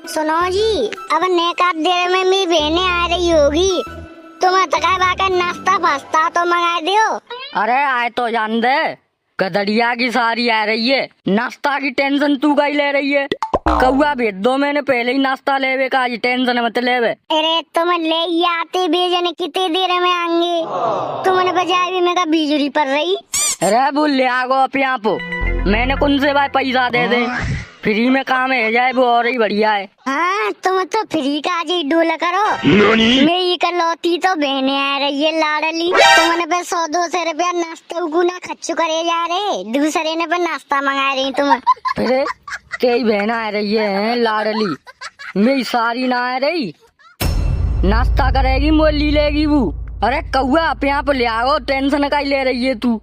सुनो जी, अब नेकात देर में मेरी बहने आ रही होगी, तुम्हें तकाय बाका नाश्ता फास्ता तो मंगा दियो। अरे आए तो जान दे, गदड़िया की सारी आ रही है, नाश्ता की टेंशन तू का ही ले रही है। कौआ भेज दो, मैंने पहले ही नाश्ता लेवे का, आज टेंशन मत लेवे। अरे तुम ले ही आते बेजने कितने देर में आएंगे, तुमने बजाय भी मेरा बिजली पर रही। अरे बोल ले आगो आप यहाँ पे, मैंने कौन से भाई पैसा दे दे, फ्री में काम है जाए वो और ही बढ़िया है। हाँ तुम तो फ्री का आज ही डोल करो। मेरी कलौती तो बहने आ रही है लाडली, तुमने पे 100-200 रुपया नाश्ता गुना खर्च करे जा रहे, दूसरे ने पे नाश्ता मंगा रही तुम। अरे कई बहन आ रही है लाडली, मेरी सारी ना आ रही, नाश्ता करेगी मोली लेगी वो। अरे कौआ आप यहाँ पे ले आओ, टेंशन का ही ले रही है तू।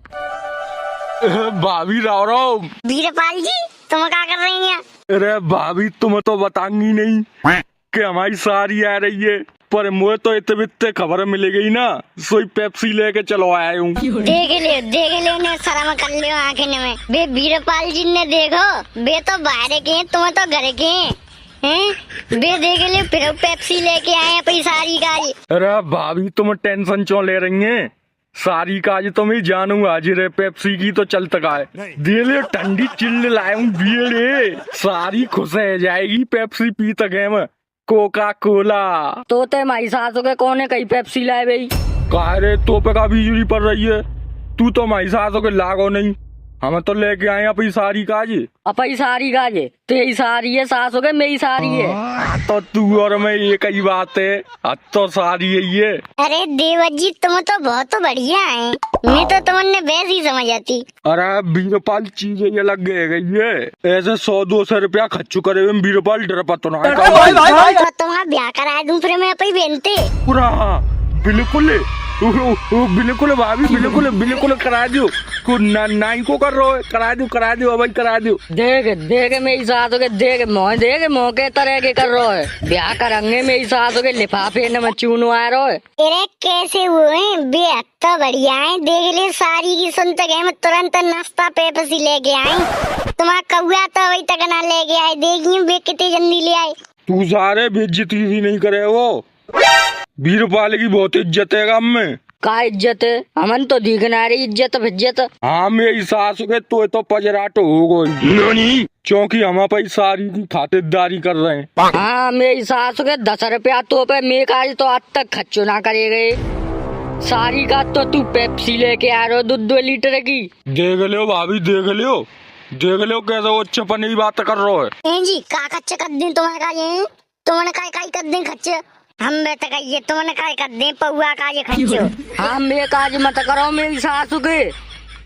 भाभी राव राव। वीरपाल जी तुम क्या कर रही हैं? अरे भाभी तुम्हें तो बताऊंगी नहीं कि हमारी सारी आ रही है, पर मुझे तो इतने खबर मिल गई ना, सोई पेप्सी लेके चलो आया हूँ। देख ले ने शर्म कर लियो आंखें में। बे वीरपाल जी ने देखो, बे तो बाहर के हैं, तुम तो घर के हैं। बे देख ले फिर पेप्सी लेके आए अपनी सारी का। अरे भाभी तुम टेंशन क्यों ले रही हैं? सारी का आज तो मैं जानू आज रे, पेप्सी की तो चल तक आए दे ले, ठंडी चिल्ड लाया हूँ दिए ले, सारी खुश है जाएगी पेप्सी पी तक है मैं। कोका कोला तो ते माई सासो के कोने कहीं पेप्सी लाए भाई? कहा रे तो पे का बिजली पड़ रही है, तू तो माई सासो के लागो नहीं, हमें तो लेके आए अपनी सारी काज। अपनी सारी काजे तेरी सारी है, सासो के मेरी सारी है। तो तू और मैं एक ही बात है, अब तो सारी है ये। अरे देवत जी तुम तो बहुत बढ़िया है, मैं तो तुमने वैसे ही समझ आती। अरे वीरपाल चीजें ये लग गई है, ऐसे 100-200 रुपया खर्च करे हुए वीरपाल डर पतो ना तो तुम्हारा ब्याह करा दूं फिर मैं अपनी बेनते पूरा। बिल्कुल बिल्कुल भाभी, बिल्कुल करा दो, नाई को कर रहे हो, करा दो भाई करा दो। देख मेरी सासो के, देख मोह के तरह के कर रहे है, ब्याह करेंगे मेरी सासो के लिफाफे न में चूनो आ रहा है। अरे कैसे हुए बेहद तो बढ़िया है, देख ले सारी की सुन तक है, मैं तुरंत नाश्ता पेप्सी लेके आई, तुम्हारा कौआ तो अभी तक ना लेके आए, देखिए वे कितनी जल्दी ले आए। तू सारे बेइज्जती भी नहीं करे वो, वीरपाल की बहुत इज्जत है गाँव में। का इज्जत है? हमन तो दिखना रही इज्जत। हाँ मेरी सास के तो पजराट हो गई, क्योंकि हम पे सारी की खातिरदारी कर रहे हैं। हाँ मेरी सास के 10 रुपया तो पे मैं आज तो आज तक खर्चो ना करे गए, सारी का तो तू पेप्सी लेके आ रहे हो 2 लीटर की। देख लो भाभी, देख लो कैसे वो चपन की बात कर रहे हो। जी का खर्च कर दें तुम्हारे, तुमने का कर दें खर्च, हम बेटा कहिए तुमने काय कर दे पौआ का ये खर्चो। हाँ मैं काज मत करो, मेरी सासू के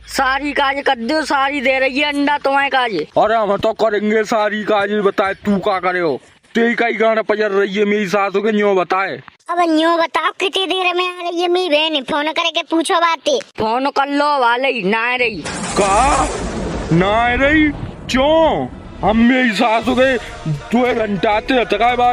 सारी काज कर दो, सारी दे रही है अंडा तुम्हारे काज। अरे हम तो करेंगे सारी काज, बताए तू क्या करे हो, तेरी का गाना पजर रही है मेरी सासू के, न्यों बताए। अब न्यों बताओ कितनी देर में आ रही है मेरी बहन, फोन करके पूछो बातें। फोन कर लो वाले ना आ रही। का ना आ रही क्यों? हम मेरी सासू के 2 घंटा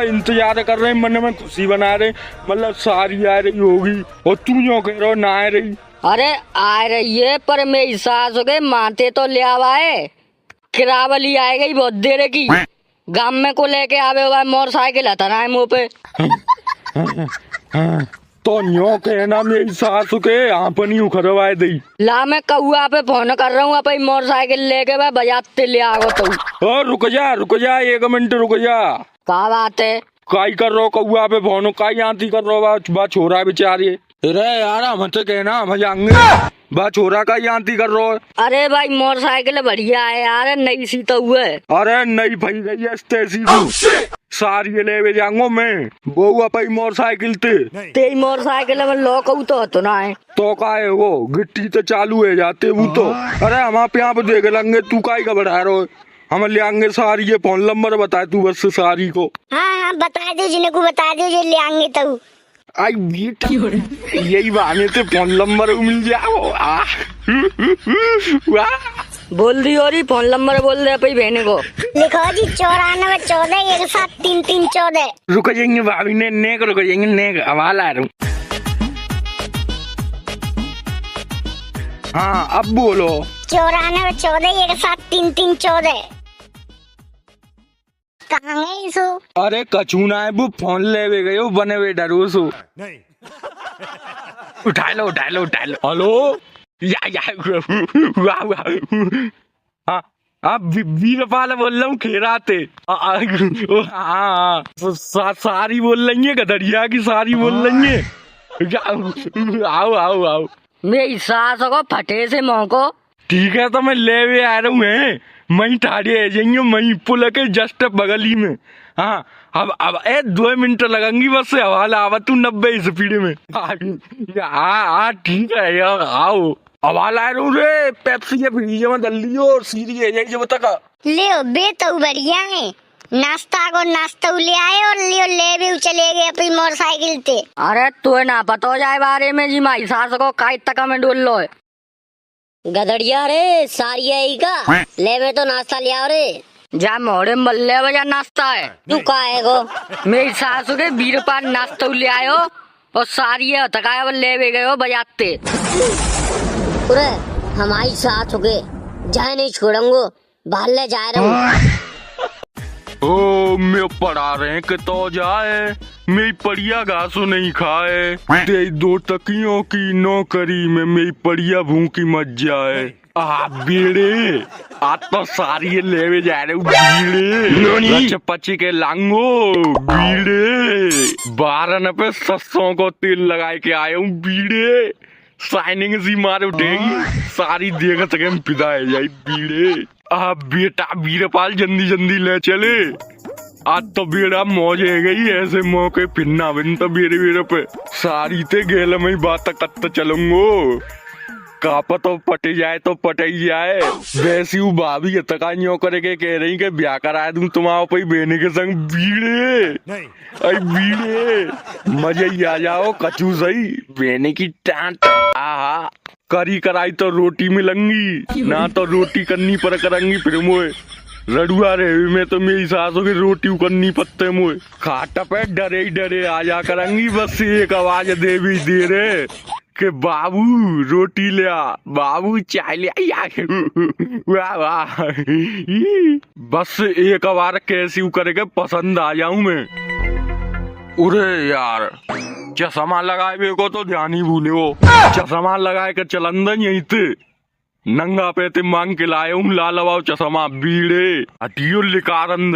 इंतजार कर रहे हैं, मन में खुशी बना रहे, मतलब सारी आ रही होगी और तू क्यों कह रहे हो ना आ रही? अरे आ रही है, पर मेरी सास हो गए माते तो ले आवा है, किरावली आए गई बहुत देर की, गांव में को लेके आवे होगा मोटरसाइकिल हटाना है मुँह पे। तो न्यों कहना मेरी सासू के आपनी उखरवाए दी। ला मैं कौआ पे फोन कर रहा हूँ, अपनी मोटरसाइकिल लेके मैं बजाते ले आओ तो। रुक जा 1 मिनट रुक जा। क्या बात है? काई कर रहो कौआ पे फोन, काई आंती कर रहो बा छोरा बेचारी। अरे यार हम तो कहना हम जाएंगे, बा छोरा का आंती कर रहो। अरे भाई मोटरसाइकिल बढ़िया है यार, नई सी तो हुए। अरे नई फई गई है सारी ले जाऊंगा मैं, वो अपनी मोटरसाइकिल तेरी मोटरसाइकिल में लॉक तो ना है तो का है वो गिट्टी तो चालू है जाते वो तो। अरे हम आप यहाँ पे देख लेंगे, तू का घबरा रहे, हम ले आएंगे सारी, ये फोन नंबर बताए तू बस सारी को। हाँ बता दो जिन्हें को बता दो जो ले आएंगे तो। आई बीट यही बहाने से फोन नंबर मिल जाओ। बोल दी और फोन नंबर बोल दे अपनी बहन को। लिखो जी 94 14 17 33 14। रुक जाएंगे भाभी ने नेक, रुक जाएंगे नेक, आवाज आ रहा हूँ। हाँ अब बोलो। 94 14 17 33 14। कहाँ गए सो? अरे कछु ना है वो फोन ले गए हो बने हुए डरो सो। उठा लो हेलो या वाह हाँ हाँ वीरपाल बोल रहा हूँ खेराते हाँ सारी बोल रही है गदरिया की सारी बोल रही है। आओ मेरी सास को फटे से मौको। ठीक है तो मैं ले आ रहा हूँ मई ठाड़े आ जाएंगे मई पुल के जस्ट बगली में। हाँ अब 2 मिनट लगेंगी बस हवाला आवा तू 90 स्पीड में। हाँ ठीक है यार आओ हवाला आ रहा रे पेप्सी के फ्रीज में डाल लियो और सीधी आ जाएगी जब तक। ले बे तो बढ़िया है नाश्ता ले आए और ले भी चले गए अपनी मोटरसाइकिल पे। अरे तू ना पता हो जाए बारे में जी माई सास को काई तक में डोल लो है। गदड़िया रे सारी आई का ले में तो नाश्ता ले आओ रे। जा मोड़े मल्ले बजा नाश्ता है। तू का है गो मेरी सास के वीरपाल नाश्ता ले आयो और सारी है तकाया ले भी गए हो बजाते। पूरे हमारी साथ हो गए जाए नहीं छोड़ूंगो बाहर ले जा रहा हूँ। ओ मैं पढ़ा रहे हैं कि तो जाए मेरी पड़िया घासो नहीं खाए ते 2 तकियों की नौकरी में मेरी पड़िया भूखी मत जाए। बेड़े आज तो सारी ले जा रहे बीड़े पची के लांगो बीड़े 12 पे 700 को तेल लगाए के आया हूँ बीड़े शाइनिंग सी मार उठेगी सारी देख सके पिदाए जाए बीड़े। बेटा वीरपाल जल्दी ले चले आज तो बेड़ा मौज है गई ऐसे मौके फिरना बिन तो बेरे पे सारी ते गेल में बात कत्त चलूंगो कापा तो पटे जाए तो पटे ही जाए। वैसी वो भाभी तकाइयों करे के कह रही के ब्याह करा दूं तुम्हारे पे बेने के संग बीड़े बीड़े मजे ही आ जाओ कचू सही बेने की टांट आहा करी कराई तो रोटी मिलंगी ना तो रोटी करनी पर करेंगी फिर मोए रडुआ रे में तो मेरी सासों की रोटी करनी पत्ते मोए खाटा पे डरे आ जा करेंगी बस एक आवाज दे भी दे रे के बाबू रोटी ले आ बाबू चाय ले आ वाह वाह बस एक बार कैसी करके पसंद आ जाऊं मैं। उरे यार चश्मा लगाए वे को तो ध्यान ही भूले हो चश्मा लगाए के चलंदन यही थे नंगा पे ते मांग के लाए हूँ लाल बाव चश्मा बीड़े हटियो लिकारंद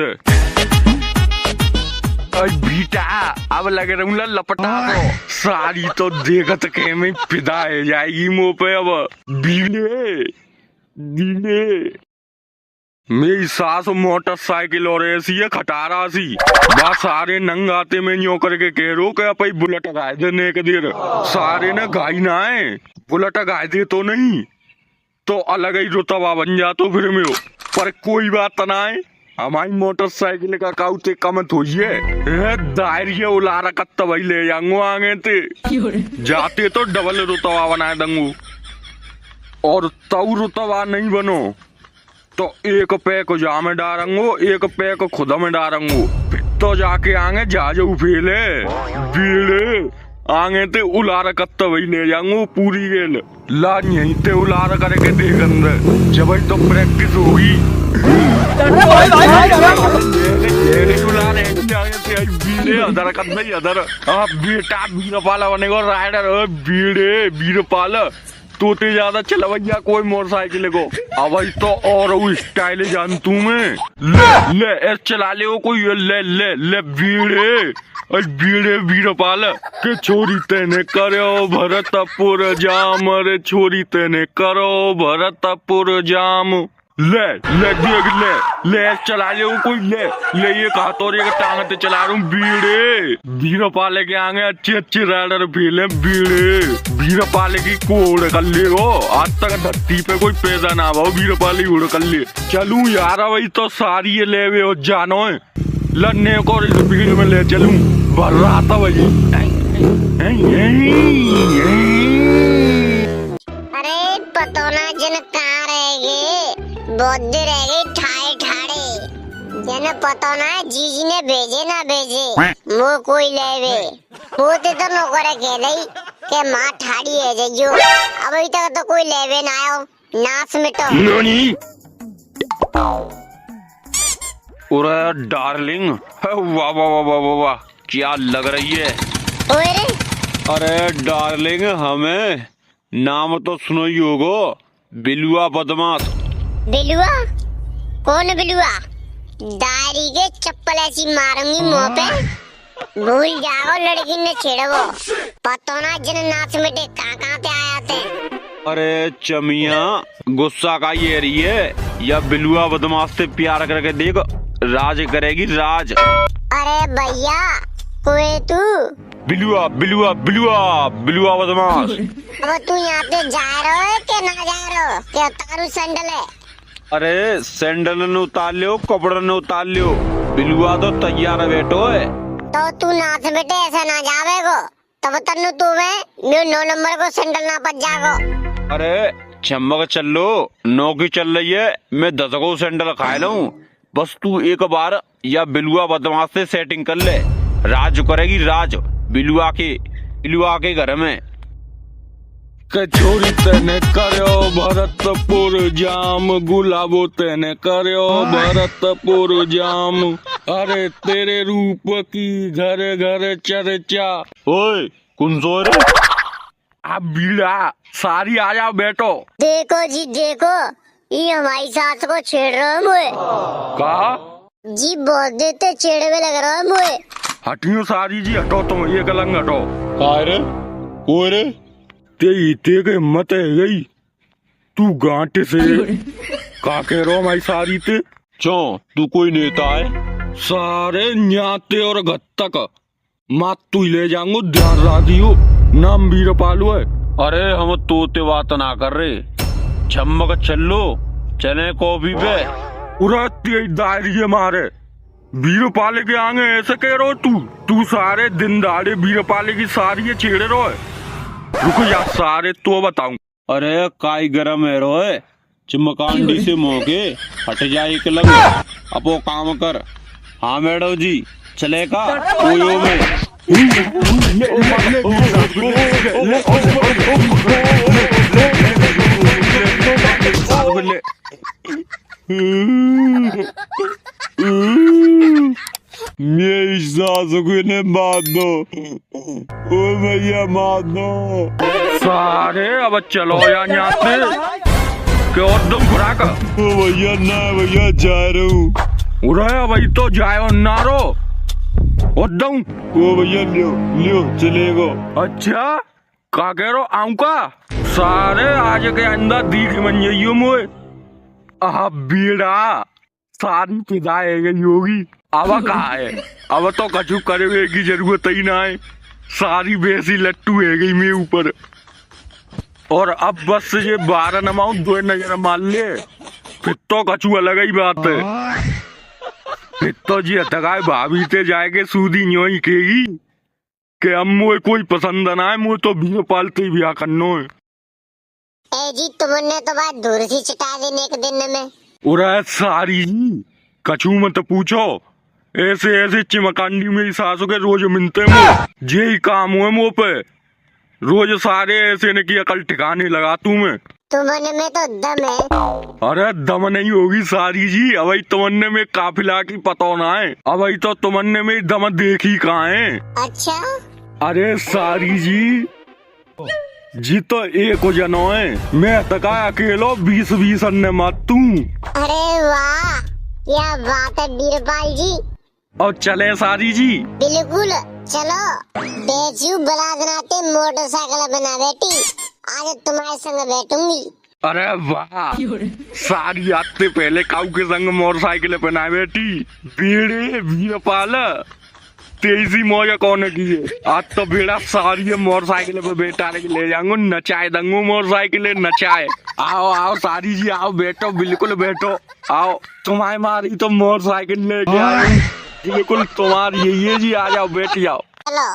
बीटा अब लगे रहूंगा लपटा दो सारी तो देखत के में फिदा है जाएगी मुंह पे अब बीड़े मेरी सास मोटरसाइकिल और ऐसी है खटारा सी बस सारे नंगाते में न्यो करके कह रो के अपनी बुलेट गाय देने के देर सारे ने गाय ना है बुलेट गाय दे तो नहीं तो अलग ही रुतबा बन जा तो फिर में हो पर कोई बात ना है हमारी मोटरसाइकिल का काउते कमत हुई है दायरी उला रखत भाई ले जाऊंगो आगे ते जाते तो डबल रुतबा बनाए दूंगू और तऊ रुतबा नहीं बनो तो एक पैक जा में डारूंगो एक पैक खुदा में डारूंगो फिर तो जाके आगे जाजू फेले बीड़े आगे ते उलार कत्ता वही ले जाऊंगो पूरी गेल ला यहीं ते उलार करके देख अंदर जब तो प्रैक्टिस होगी बेटा वीरपाल बनेगा राइडर बीड़े वीरपाल तोते ज्यादा चलवैया कोई मोटरसाइकिल को अब तो और स्टाइल जानतू मैं ले चला ले कोई ले बीड़े वीरपाल के छोरी तेने करो भरतपुर जाम रे छोरी तेने करो भरतपुर जाम ले देख ले चला ले कोई ले ये कहा तो ये टांग ते चला रहा हूँ बीड़े वीरपाल के आगे अच्छे राइडर फीले बीड़े वीरपाल की कोड़ कर ले वो आज तक धरती पे कोई पैदा ना हो वीरपाल उड़ कर ले चलूं यार वही तो सारी ये ले वे जानो है लन्ने को भीड़ में ले चलूं भर रहा था वही अरे पतो ना जन कहाँ रहेगे बहुत देर रह गई ठाड़े जन पतो ना जीजी ने भेजे ना भेजे वो कोई लेवे होते तो नौकर कह रही के माँ ठाड़ी है जो अभी तक तो कोई लेवे ना आयो नास मिटो अरे डार्लिंग, वाह वाह वाह वाह वाह वाह, क्या लग रही है। ओए रे, अरे डार्लिंग, हमें नाम तो सुनो ही होगो, बिलुआ बदमाश। बिलुआ? कौन बिलुआ? दारी के चप्पल ऐसी मारूंगी मुंह पे, भूल जाओ लड़की ने छेड़ो। पतो ना जन नाच मिटे कहाँ पे आया थे। अरे चमिया, गुस्सा का ये रही है या बिलुआ बदमाश से प्यार करके देख, राज करेगी राज। अरे भैया, कोई तू? बिलुआ बिलुआ बिलुआ बिलुआ बदमाश। अब तू यहाँ पे जा रहा है कि ना जा रहा हो? क्या तारू सैंडल है? अरे सैंडल ने उतार लियो, कपड़ा ने उतार लियो, बिलुआ तो तैयार है बेटो है। तो तू नाच बेटे ऐसा ना जावे को, तब तन्नू तुम्हें मेरे 9 नंबर को सैंडल ना पच जागो। अरे चमक चल लो, नौकी चल रही है, मैं 10 को सैंडल खा लूं। बस तू एक बार या बिलुआ बदमाश से सेटिंग कर ले, राज करेगी राज बिलुआ के घर में। कचोरी तेने करो भरतपुर जाम, गुलाबो तेने करो भरतपुर जाम, अरे तेरे रूप की घर घर चर्चा। ओए कौन सो रे? अब बीड़ा सारी आ जाओ बेटो। देखो जी देखो, ये हमारी सास को छेड़ रहा है मुझे। कहा? जी बहुत देते छेड़े में लग रहा है मुझे। हटियो सारी जी, हटो तुम, ये कलंग हटो। कोई रे? ते के हिम्मत है गई, तू गांठ से का कह रहा हमारी सारी ते? तू कोई नेता है? सारे न्याते और घत्तक मात तू ही ले जाऊंगो, ध्यान रखियो, नाम वीरपाल है। अरे हम तोते बात ना कर रहे, चमक चलो चले कॉफी पे। पूरा दायरी मारे वीरपाल के आगे ऐसे कह रहा तू सारे दिन दाड़े वीरपाल की सारी छेड़े रहो है। रुको यार सारे तो बताऊं। अरे काई गरम है रोए, चमकांडी से मोके हट जाए एक लंग, अपो काम कर। हाँ मैडम जी, चलेगा कोयो में। मेरी सास को ने मार दो, ओ भैया मार दो। सारे अब चलो यार यहाँ से, क्यों दम खुराक? ओ भैया ना भैया जा रहा हूँ। उरे भाई तो जाओ नारो उदम। ओ भैया लियो चलेगा। अच्छा का कह रहा आऊं का? सारे आज के अंदर दीख मन जाइयो मोए। आह बीड़ा सारी फिदा है गई होगी। अब कहा है, अब तो कछु करे की जरूरत ही ना है, सारी बेसी लट्टू है गई मेरे ऊपर। और अब बस ये 12 नमाऊ 2 नजर मार ले, फिर तो कछु अलग ही बात है। फिर तो जी हटकाए भाभी ते जाएगे सूदी न्यो ही केगी कि अब मुझे कोई पसंद ना है, मुझे तो भी पालते ही ब्याह करनो है। ए जी तुमने तो बात दूर से चटा देने एक दिन में। उरे सारी जी कछु मत पूछो, ऐसे ऐसे चिमकांडी मेरी सासू के रोज मिलते मुझे, जे ही काम हुए मुँह पे, रोज सारे ऐसे ने की अकल ठिकाने लगा तू मैं। तुमने में तो दम है। अरे दम नहीं होगी सारी जी, अभी तुमने में काफिला की पता ना है, अभी तो तुमने में दम देखी कहाँ है। अच्छा अरे सारी जी तो एक हो जनो है, मैं तका अकेलो 20-20 अन्य मातू। अरे वाह क्या बात है बीरपाल जी। और चले सारी जी? बिल्कुल चलो, बेचू बला बनाते मोटरसाइकिल बना बेटी, आज तुम्हारे संग बैठूंगी। अरे वाह सारी आते पहले काऊ के संग मोटरसाइकिल पहनाए बेटी, बेड़े वीरपाल तेजी मौज कौन की है। आज तो बेड़ा सारी मोटरसाइकिल पे बैठा ले जाऊंगा, नचाए दंगू मोटरसाइकिल नचाए। आओ आओ सारी जी आओ, बैठो बिल्कुल बैठो, आओ तुम्हारी मारी तो मोटरसाइकिल लेके आए, बिल्कुल तुम्हारी यही है जी, आ जाओ बैठ जाओ। चलो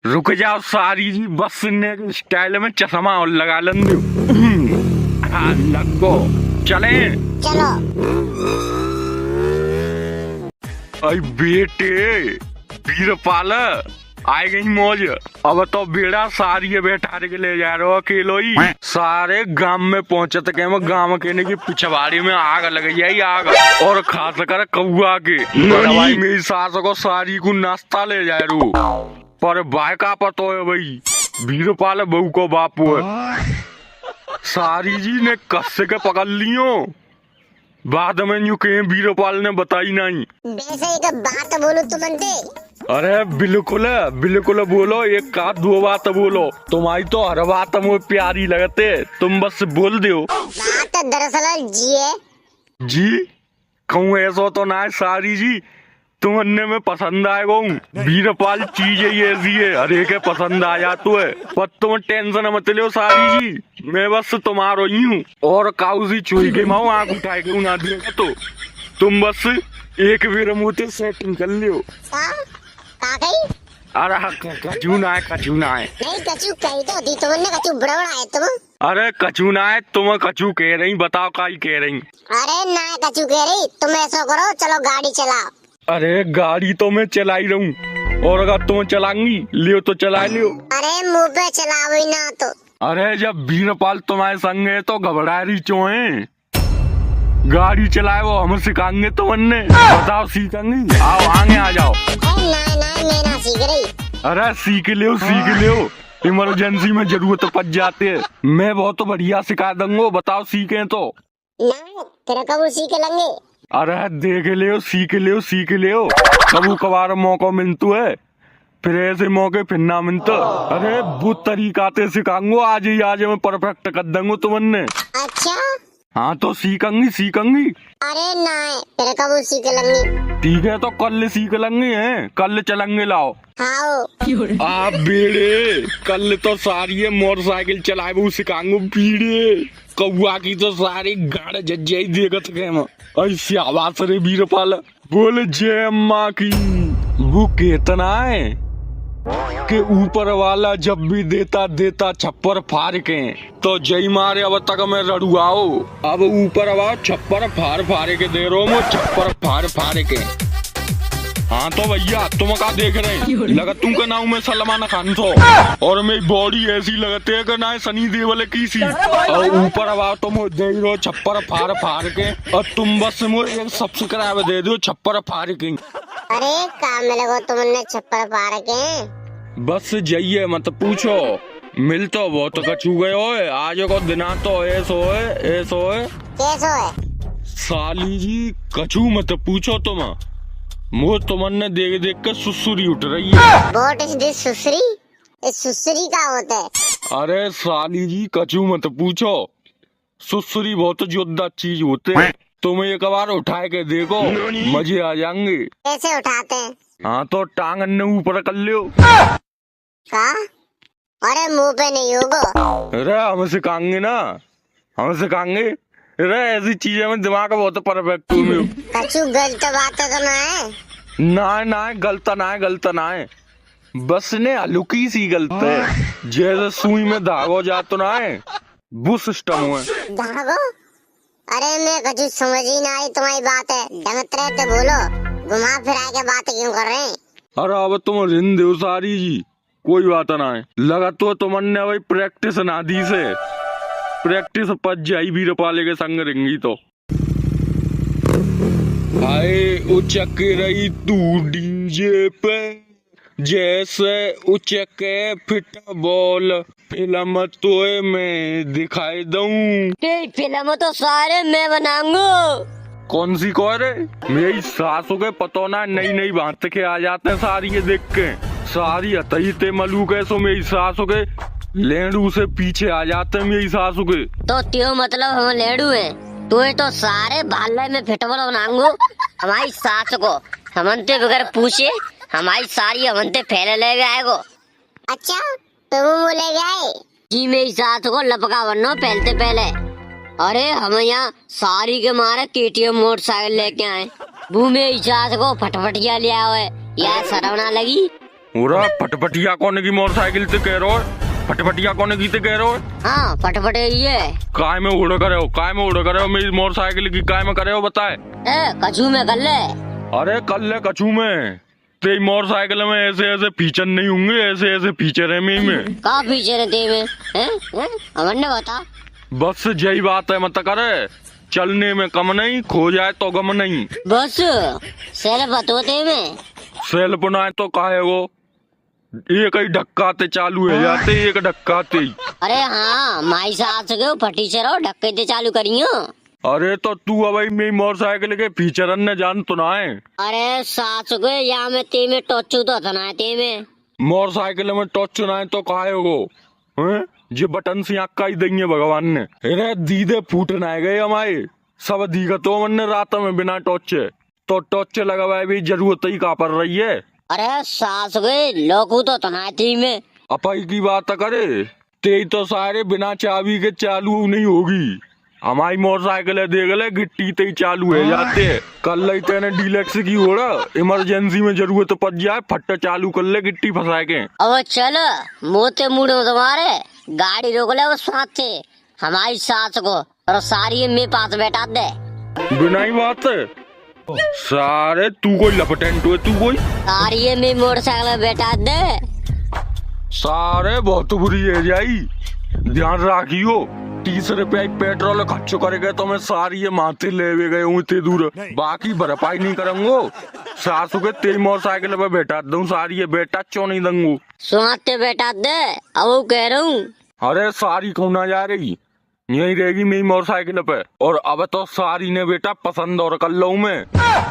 रुक जाओ सारी जी, बस ने स्टाइल में चश्मा और लगा लें। हाँ लगो चले चलो। अरे बेटे वीरपाल आई गई मौज। अब तो बेड़ा सारी बैठा के ले जा रहे हो अकेलो ही। सारे गांव में पहुंचत के मैं गांव के की पिछवाड़ी में आग लग जाई आग। और खास कर कौआ के भाई मेरी सास को सारी को नाश्ता ले जा रू। पर भाई का पतो है भाई वीरपाल बहू को बापू है। सारी जी ने कस के पकड़ लियो। बाद में यूं कहीं वीरपाल ने बताई नहीं। वैसे एक बात बोलूं तुमसे। अरे बिल्कुल बिल्कुल बोलो, एक का दो बात बोलो। तुम्हारी तो हर बात मुझे प्यारी लगते, तुम बस बोल दो। बात दरअसल जी है। जी कहूँ ऐसा तो ना है सारी जी, तुमने में पसंद आएगा। वीरपाल चीज ही ऐसी है हर एक पसंद आ जातो है। पर तुम टेंशन मत लो सारी जी, मैं बस तुम्हारो ही हूँ। और काउसी चुई के माओ आँख उठाए के ना देगा तो तुम बस एक बेर मुझे सेटिंग कर लियो। का कही? अरे कचू ना है नहीं कचू कही तो दी तुमने, कचू बड़बड़ा है तुम। अरे कचू ना है, तुम कचू कह रही, बताओ का ही कह रही। अरे ना कचू कह रही, तुम ऐसा करो चलो गाड़ी चलाओ। अरे गाड़ी तो मैं चला ही रहूं, और अगर तुम चलाएंगी लियो तो चला लियो। अरे मुंह पे चलाओ ही ना तो। अरे जब वीरपाल तुम्हारे संग है तो घबरा रही क्यों है? गाड़ी चलाए वो हम सिखाएंगे तुमने, बताओ सीखेंगी? आओ आगे आ जाओ। ना मैं ना सीख रही। अरे सीख लियो, इमरजेंसी में जरूरत पड़ जाती है। मैं बहुत बढ़िया सिखा दूंगा, बताओ सीखे तो। ना तेरा कब सीख लेंगे। अरे देख लियो सीख लियो कबू कबार मौका मिलतू है, फिर ऐसे मौके फिर ना मिलता। अरे वो तरीका ते सिखाऊंगा, आज मैं परफेक्ट कर दूंगा तुमने। अच्छा हाँ तो सीखेंगी। अरे ना तेरा कब सीख लेंगे। ठीक है तो कल सीख लेंगे हैं, कल चलेंगे लाओ। हाँ आप बेड़े कल तो सारी मोटरसाइकिल चलाए वो सिखाऊंगा। बीड़े कौआ की तो सारी गाड़ जज्जाई देखत गए मैं ऐसी आवाज रे वीरपाल बोले जय अम्मा की। वो कितना है कि ऊपर वाला जब भी देता छप्पर फाड़ के, तो जय मारे अब तक मैं रड़ुआओ। अब ऊपर अब छप्पर फाड़ के दे रहा हूँ, छप्पर फाड़ के। हाँ तो भैया तुम क्या देख रहे हैं? लगा तुमका नाम में सलमान खान था और मेरी बॉडी ऐसी लगते है कि ना सनी देओल की सी। और ऊपर अब तुम दे रहे छप्पर फाड़ के, और तुम बस मुझे एक सब्सक्राइब दे दो छप्पर फाड़ के। अरे काम में लगो तुमने छप्पर फाड़ के। बस जाइए मत पूछो, मिल तो बहुत कचू गए हो। आज को दिना तो ऐसो है कैसो है साली जी, कचू मत पूछो तुम। मुझे तुमने देख के सुसुरी उठ रही है। What is this सुसरी? इस सुसरी का होता है? अरे साली जी कचू मत पूछो, सुसुरी बहुत जोरदार चीज होते हैं। तुम एक बार उठाए के देखो, मजे आ जाएंगे। कैसे उठाते हैं? हाँ तो टांग अन्ने ऊपर कर लियो। का? अरे मुंह पे नहीं होगा। अरे हम सिखाएंगे ना, अरे ऐसी चीजें में दिमाग बहुत परफेक्ट हूँ। कचू गलत बात तो ना है। ना गलत ना है, बस ने हल्की सी गलत है। जैसे सुई में धागो जातो ना है वो सिस्टम हुआ। धागो? अरे मैं कचू समझ ही ना आई तुम्हारी बात है। ढंगत रहते बोलो, घुमा फिरा के बात क्यों कर रहे हैं? अरे अब तुम रिंद हो सारी जी, कोई बात ना है। लगा तो तुमने भाई प्रैक्टिस ना दी से, प्रैक्टिस पच जाई वीरपाले के संग रिंगी तो। आए उचक रही तू डीजे पे जैसे उचके फुटबॉल, फिल्म तो मैं दिखाई दूं। फिल्म तो सारे मैं बनाऊंगा। कौन सी को रे? मेरी सासू के पतो ना नई बात के आ जाते हैं सारी ये देख के। सारी हतई ते मलू के सो मेरी सासू के लेडू से पीछे आ जाते हैं मेरी सासू के। तो त्यो मतलब हम लेडू हैं? तो ये तो सारे बाल्ले में फुटबॉल बनाऊंगा। हमारी सास को हमनते बगैर पूछे हमारी सारी हमनते फैले ले आएगो। अच्छा तुम बोले गए जी मेरी सास को लपका बनना पहले। अरे हम यहाँ सारी के मारे KTM मोटरसाइकिल लेके आए, वो मेरी सास को फटफटिया ले आए। यार शर्म ना लगी? पूरा फटफटिया कौन की मोटरसाइकिल से कह रहे हो? फटफटिया कौन की कह रहे हो? हाँ फटफटे ये काय में उड़ करे हो मेरी मोटरसाइकिल की? काय में करे हो बताए? कछू में कर ले। अरे कर ले कछू में, तेरी मोटरसाइकिल में ऐसे ऐसे फीचर नहीं होंगे, ऐसे ऐसे फीचर है में का फीचर है ते में हैं हमन ने बता। बस यही बात है, मत करे चलने में कम नहीं, खो जाए तो गम नहीं। बस सेल बतो ते में सेल पुनाए तो काहे वो एक ही ढक्का ते चालू है जाते, एक ढक्का ते ही। अरे हाँ माई सास के फटी चलो ढक्के ते चालू करियो। अरे तो तू अब मेरी मोटरसाइकिल के फीचर ने जान तो ना है। अरे सास को या में ते में टोचू तो था ना ते में मोटरसाइकिल में टच ना है तो काहे वो हैं? जे बटन से आका ही देंगे भगवान ने। अरे दीदे फूटना है गए हमारे सब दीगा तो मन रात में बिना टोचे तो टोचे लगवाए भी जरूरत ही का पड़ रही है। अरे सास गए लोकू तो तनाती में अपाई की बात करे ते तो सारे बिना चाबी के चालू नहीं होगी। हमारी मोटरसाइकिल है देख ले गिट्टी ते ही चालू है जाते। कल ही तेने डीलक्स की हो रहा इमरजेंसी में जरूरत पड़ जाए फट चालू कर ले गिट्टी फंसा के। अब चल मोते मुड़ो तुम्हारे गाड़ी रोक ले वो साथ से हमारी सास को और सारी मेरे पास बैठा दे। बिना ही बात है सारे तू कोई लपटेंट हुए, तू कोई सारी मेरी मोटरसाइकिल में बैठा दे। सारे बहुत बुरी है जाई, ध्यान रखियो। 30 रुपया पेट्रोल खर्च करेगा तो मैं सारी ये माथे ले गए हूँ इतनी दूर, बाकी भरपाई नहीं करूंगो। सासू के तेरी मोटरसाइकिल पे बैठा दूं सारी ये बेटा क्यों नहीं दूंगू। सुनाते बैठा दे अब वो कह रहा हूँ। अरे सारी क्यों ना जा रही, यही रहेगी मेरी मोटरसाइकिल पे। और अब तो सारी ने बेटा पसंद और कर लो मैं,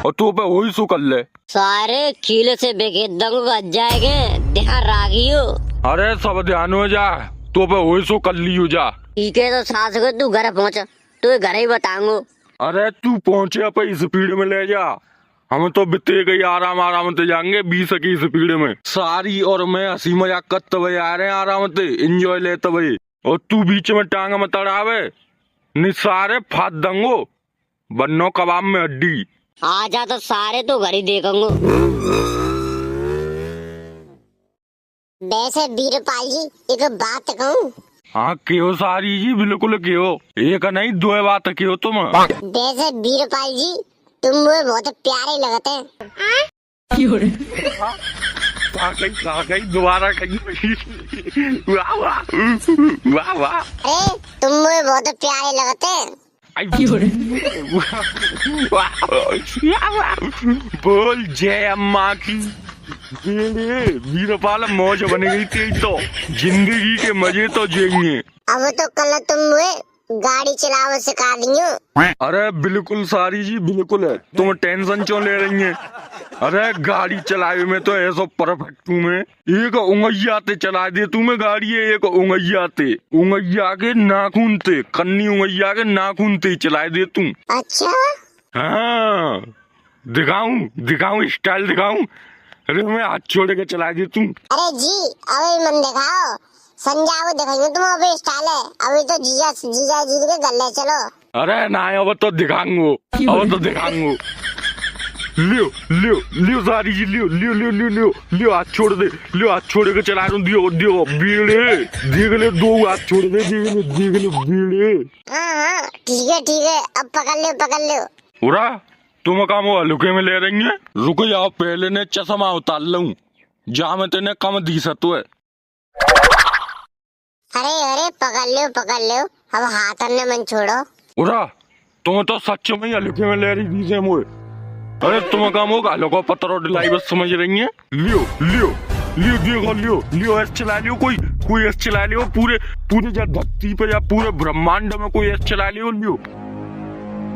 और तू पे वही सु कर ले। सारे कीले से बेके दंग बच जाएंगे, ध्यान रखियो। अरे सब ध्यान हो जा, तू पे वही सु कर लियो जा। ठीक है तो सास को तू घर पहुँच, तू घर ही बताऊंगो। अरे तू पहुंचे पे स्पीड में ले जा, हम तो बिते गई आराम आराम से जाएंगे 20 की स्पीड में। सारी और मैं हंसी मजाक करते हुए आ रहे हैं आराम से एंजॉय लेते हुए, और तू बीच में टांग मत अड़ावे निसारे फात दंगो बन्नो कबाब में हड्डी। आ जा तो सारे तो घर ही देखूंगो। वैसे वीरपाल जी एक बात कहूँ। हाँ क्यों सारी जी बिल्कुल क्यों, एक नहीं दो बात क्यों तुम। वैसे वीरपाल जी तुम मुझे बहुत प्यारे लगते हैं। कहीं दोबारा कहीं वाह वाह वाह वाह। अरे तुम मुझे बहुत प्यारे लगते हैं। बोल जय अम्मा की। वीरपाल मौज बन गई थी तो जिंदगी के मजे तो जिएंगे। अब तो कल तुम मुझे गाड़ी चलाओ सिखा दियो। अरे बिल्कुल सारी जी बिल्कुल है, तुम टेंशन क्यों ले रही हैं। अरे गाड़ी चलाए में तो ऐसा परफेक्ट तू में एक उंगैया ते चला दे तू में गाड़ी है, एक उंगैया के नाखून ते कन्नी उंगैया के नाखून ते चला दे तू। अच्छा हाँ दिखाऊं स्टाइल दिखाऊं। अरे मैं हाथ छोड़ के चला दे तू। अरे जी अभी मन दिखाओ, संजाओ दिखाइए तुम अभी स्टाइल है। अभी तो जीजा जी के गले चलो। अरे ना अब तो दिखाऊंगो, अब तो दिखाऊंगो। लियो लियो लियो सारी जी लियो लियो लियो लियो लियो लियो हाथ छोड़ दे, लियो हाथ छोड़ के चला दूं। दियो दियो बीड़े देख ले, दो हाथ छोड़ दे, देख ले बीड़े। हाँ ठीक है अब पकड़ लो। उरा तुम काम हल्के में ले रही है, रुक जाओ पहले ने चश्मा उतार लूं जहाँ में तेने कम दी सतो है। अरे पकड़ लो अब हाथ ने मन छोड़ो। उरा तुम तो सच में ही हल्के में ले रही थी से मुझे। अरे तुम काम होगा लोगों पत्थरों डिलाई बस समझ रही है। लियो लियो लियो देखो लियो ऐसे चला लियो, कोई ऐसे चला लियो, पूरे धरती पे या पूरे ब्रह्मांड में कोई ऐसे चला लियो।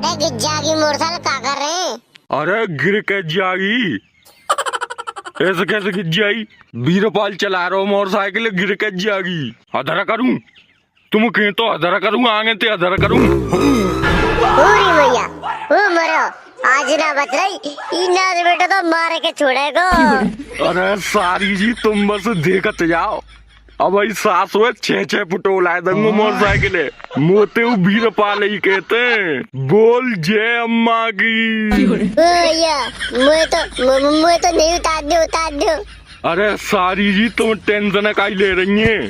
जागी मोटरसाइकिल क्या कर रहे हैं। अरे गिर के जागी, ऐसे कैसे गिर जाई। वीरपाल चला रहा हो मोटरसाइकिल गिर के जागी। अधरा करूं तुम कहीं तो अधरा करूं, आगे ते अधरा करूं। भैया वो मरो आज ना बच रही इना बेटा तो मार के छोड़ेगा। अरे सारी जी तुम बस देखते जाओ, अब भाई सास हुए 6 फुटो लाए दूंगा मोटरसाइकिल मोते वीरपाल ही कहते हैं। बोल जय अम्मा की। भैया मुझे तो नहीं उतार दो। अरे सारी जी तुम टेंशन काई ले रही हैं,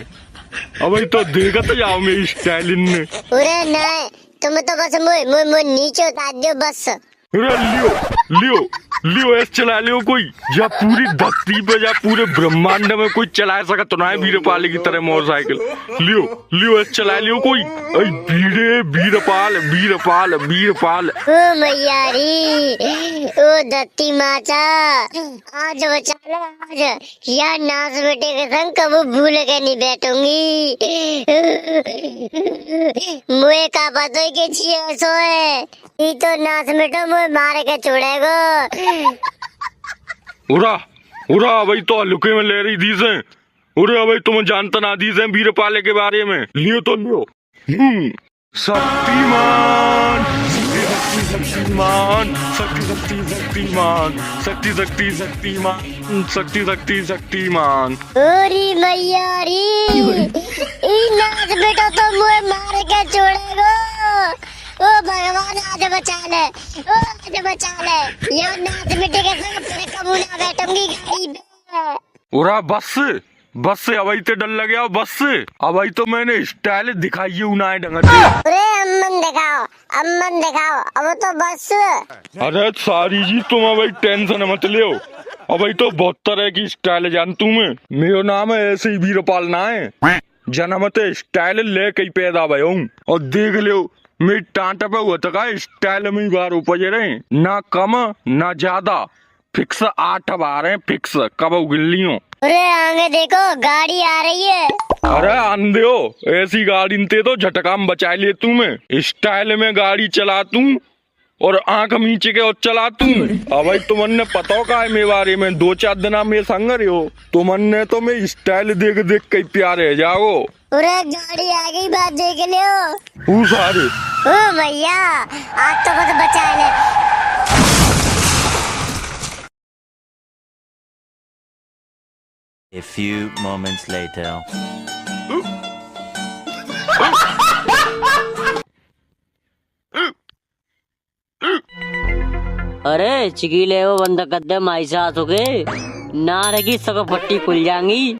अब भाई तो देखते जाओ मेरी स्टाइल ने। अरे नहीं तुम तो बस मुझे नीचे उतार दो बस। अरे लियो लियो लियो ऐसे चला लियो कोई, या पूरी धरती पे या पूरे ब्रह्मांड में कोई चला सका तो ना है वीरपाल की तरह मोटरसाइकिल। लियो लियो ऐसे चला लियो कोई। अरे वीरे वीरपाल वीरपाल वीरपाल। ओ मैयारी, ओ दत्ती माता, आज बचा लो आज, यार नाच बेटे के संग कबू भूल के नहीं बैठूंगी। मुझे का पता है कि छिए सोए, ये तो नाच बेटो मुझे मार के छोड़ेगो। उरा उरा भाई तो हल्के में ले रही दी से। उरे भाई तुम जानता ना दी से वीरपाल के बारे में। लियो तो लियो। शक्तिमान शक्तिमान शक्ति शक्ति शक्तिमान शक्ति शक्ति शक्तिमान शक्ति शक्ति शक्तिमान। ओरी मैयारी, ये नाच बेटो तो मुझे मार के छोड़ेगो। ओ भगवान आज बचा ले, ओ आज बचा ले, ये नाच बेटे के संग फिर कबू ना बैठूंगी गाड़ी पे। उरा बस बस से अभी तो डर लग गया बस से। अभी तो मैंने स्टाइल दिखाई है उना ढंग से। अरे अम्मन दिखाओ अब तो बस। अरे सारी जी तुम अभी टेंशन मत लियो, अभी तो बहुत तरह की स्टाइल जानतू मैं। मेरा नाम है ऐसे ही वीरपाल ना है, जन्मत स्टाइल ले कई पैदा भय हूँ। और देख लियो मेरी टांट पे हुआ था स्टाइल में बार उपज रहे, ना कम ना ज्यादा, फिक्स 8 बार है फिक्स, कब गिल्ली हो। अरे आगे देखो गाड़ी आ रही है। अरे अंधे हो, ऐसी गाड़ी ते तो झटका में बचा ले तू। मैं स्टाइल में गाड़ी चला तू और आंख नीचे के और चला तू। अब भाई तुमने पता का है मेरे बारे में, 2-4 दिन में संग रहे हो तुमने तो मैं स्टाइल देख देख कई प्यारे जाओ। अरे गाड़ी आ गई, बात देख लियो। सारे ओ भैया आज तो बस बचा ले। A few moments later. अरे चिकीले वो बंद कर दे माई सास हो गए ना रहेगी, सको पट्टी खुल जाएंगी।